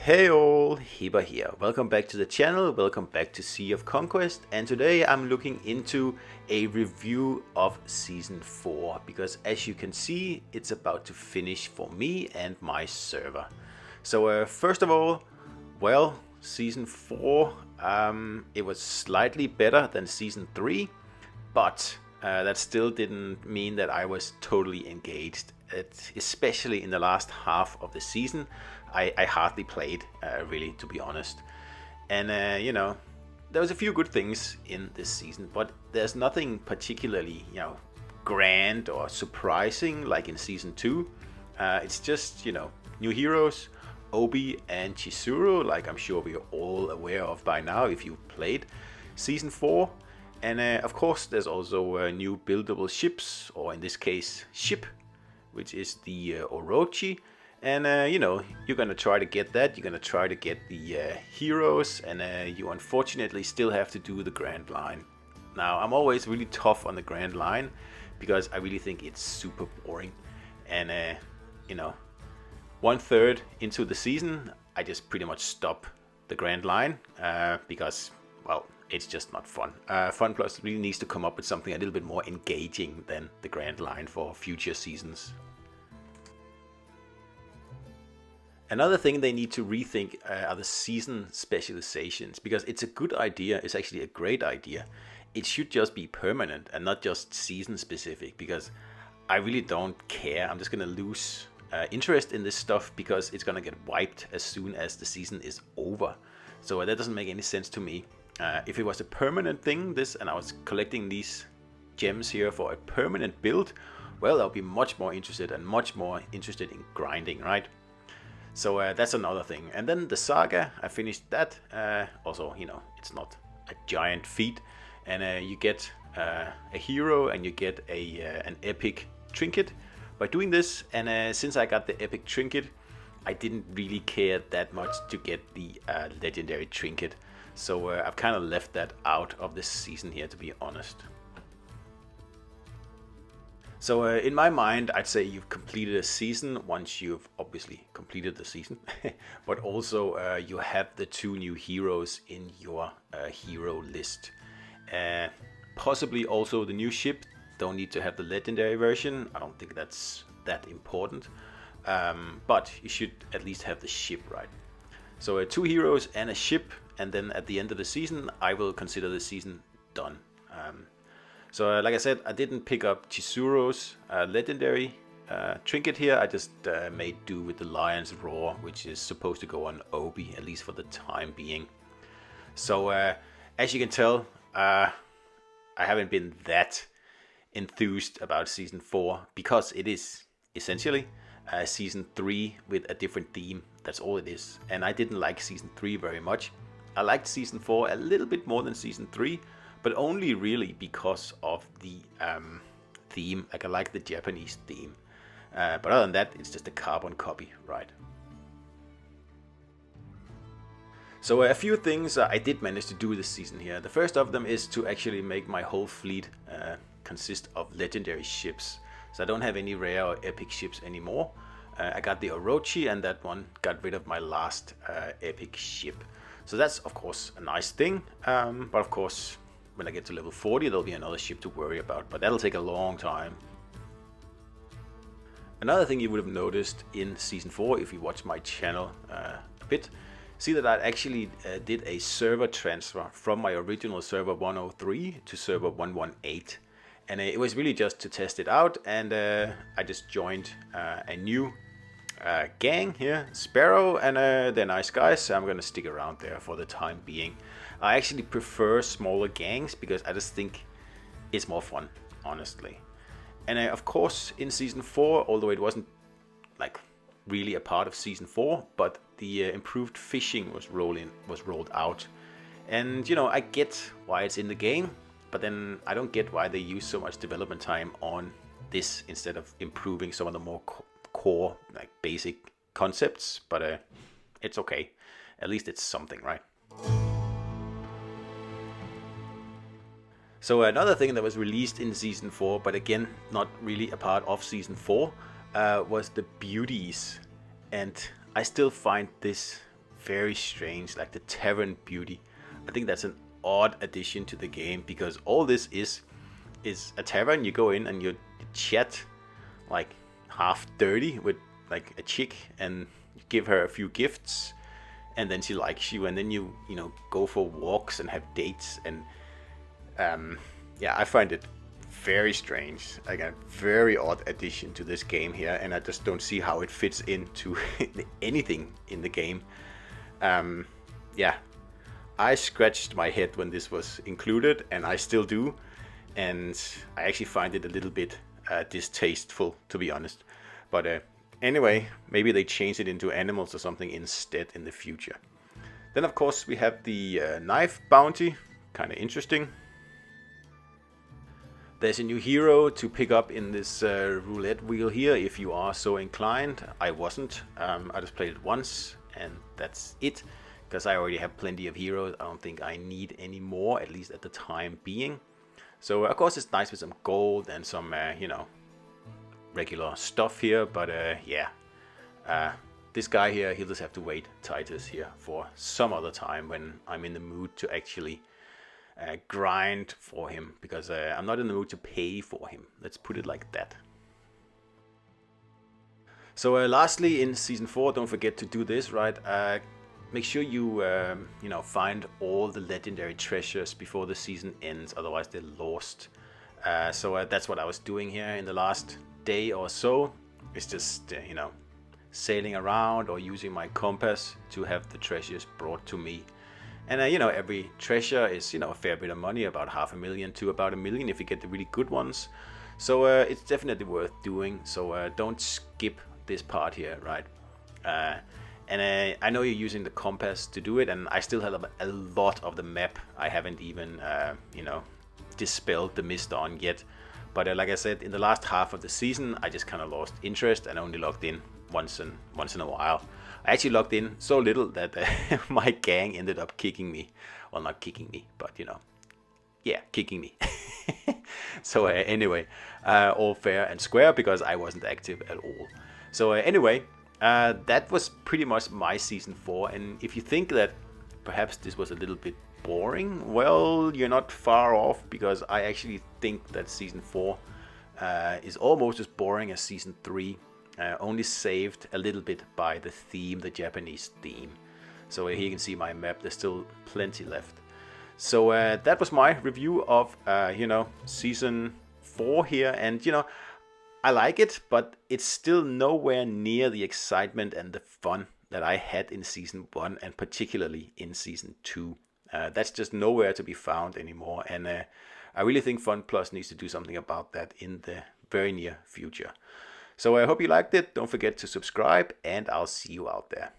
Hey all, Hibber here. Welcome back to the channel, welcome back to Sea of Conquest, and today I'm looking into a review of Season 4, because as you can see, it's about to finish for me and my server. So first of all, well, Season 4, it was slightly better than Season 3, but that still didn't mean that I was totally engaged. Especially in the last half of the season, I hardly played, really, to be honest. And you know, there was a few good things in this season, but there's nothing particularly, grand or surprising like in Season 2. It's just, new heroes, Obi and Chizuru, like I'm sure we're all aware of by now if you played Season 4. And of course, there's also new buildable ships, or in this case, ship, which is the Orochi. And you're gonna try to get that. You're gonna try to get the heroes, and you unfortunately still have to do the Grand Line. Now, I'm always really tough on the Grand Line because I really think it's super boring. And 1/3 into the season, I just pretty much stop the Grand Line because, well, it's just not fun. Fun Plus really needs to come up with something a little bit more engaging than the Grand Line for future seasons. Another thing they need to rethink are the season specializations, because it's a good idea, it's actually a great idea. It should just be permanent and not just season specific, because I really don't care. I'm just gonna lose interest in this stuff because it's gonna get wiped as soon as the season is over. So that doesn't make any sense to me. If it was a permanent thing, and I was collecting these gems here for a permanent build, well, I'll be much more interested in grinding, right? So that's another thing. And then the saga, I finished that. Also, it's not a giant feat. And you get a hero and you get an epic trinket by doing this. And since I got the epic trinket, I didn't really care that much to get the legendary trinket. So I've kind of left that out of this season here, to be honest. So in my mind, I'd say you've completed a season once you've obviously completed the season, but also you have the 2 new heroes in your hero list. Possibly also the new ship. Don't need to have the legendary version. I don't think that's that important. But you should at least have the ship, right? So 2 heroes and a ship, and then at the end of the season, I will consider the season done. So like I said, I didn't pick up Chizuru's legendary trinket here. I just made do with the Lion's Roar, which is supposed to go on Obi, at least for the time being. So as you can tell, I haven't been that enthused about Season 4, because it is essentially Season 3 with a different theme. That's all it is. And I didn't like Season 3 very much. I liked Season 4 a little bit more than Season 3, but only really because of the theme. Like, I like the Japanese theme. But other than that, it's just a carbon copy, right? So a few things I did manage to do this season here. The first of them is to actually make my whole fleet consist of legendary ships. So I don't have any rare or epic ships anymore. I got the Orochi, and that one got rid of my last epic ship. So that's, of course, a nice thing. But of course, when I get to level 40, there'll be another ship to worry about, but that'll take a long time. Another thing you would have noticed in Season 4, if you watch my channel a bit, see that I actually did a server transfer from my original server 103 to server 118. And it was really just to test it out, and I just joined a new gang here, Sparrow, and they're nice guys, so I'm gonna stick around there for the time being. I actually prefer smaller gangs because I just think it's more fun, honestly. And of course, in Season 4, although it wasn't like really a part of Season 4, but the improved fishing was rolled out. And I get why it's in the game, but then I don't get why they use so much development time on this instead of improving some of the more core, like, basic concepts. But it's okay. At least it's something, right? So another thing that was released in Season 4, but again, not really a part of Season 4, was the Beauties. And I still find this very strange, like the Tavern Beauty. I think that's an odd addition to the game, because all this is a tavern. You go in and you chat like half dirty with like a chick, and you give her a few gifts, and then she likes you, and then you go for walks and have dates. And yeah, I find it very strange, like a very odd addition to this game here, and I just don't see how it fits into anything in the game. Yeah, I scratched my head when this was included, and I still do, and I actually find it a little bit distasteful, to be honest. But anyway, maybe they change it into animals or something instead in the future. Then of course we have the knife bounty, kind of interesting. There's a new hero to pick up in this roulette wheel here, if you are so inclined. I wasn't. I just played it once, and that's it, because I already have plenty of heroes. I don't think I need any more, at least at the time being. So of course it's nice with some gold and some, regular stuff here. But yeah, this guy here, he'll just have to wait, Titus here, for some other time when I'm in the mood to actually grind for him, because I'm not in the mood to pay for him. Let's put it like that. So lastly, in Season 4, don't forget to do this, right? Make sure you find all the legendary treasures before the season ends, otherwise they're lost. So that's what I was doing here in the last day or so. It's just sailing around or using my compass to have the treasures brought to me. And every treasure is a fair bit of money, about 500,000 to about 1 million if you get the really good ones. So it's definitely worth doing. So don't skip this part here, right? And I know you're using the compass to do it, and I still have a lot of the map I haven't even dispelled the mist on yet. But like I said, in the last half of the season, I just kind of lost interest and only logged in once in a while. I actually logged in so little that my gang ended up kicking me. Well, not kicking me, but yeah, kicking me. So anyway, all fair and square, because I wasn't active at all. So anyway, that was pretty much my Season 4. And if you think that perhaps this was a little bit boring, well, you're not far off, because I actually think that Season 4 is almost as boring as Season 3. Only saved a little bit by the theme, the Japanese theme. So here you can see my map. There's still plenty left. So that was my review of Season 4 here. And I like it, but it's still nowhere near the excitement and the fun that I had in Season 1, and particularly in Season 2. That's just nowhere to be found anymore. And I really think Fun Plus needs to do something about that in the very near future. So I hope you liked it. Don't forget to subscribe, and I'll see you out there.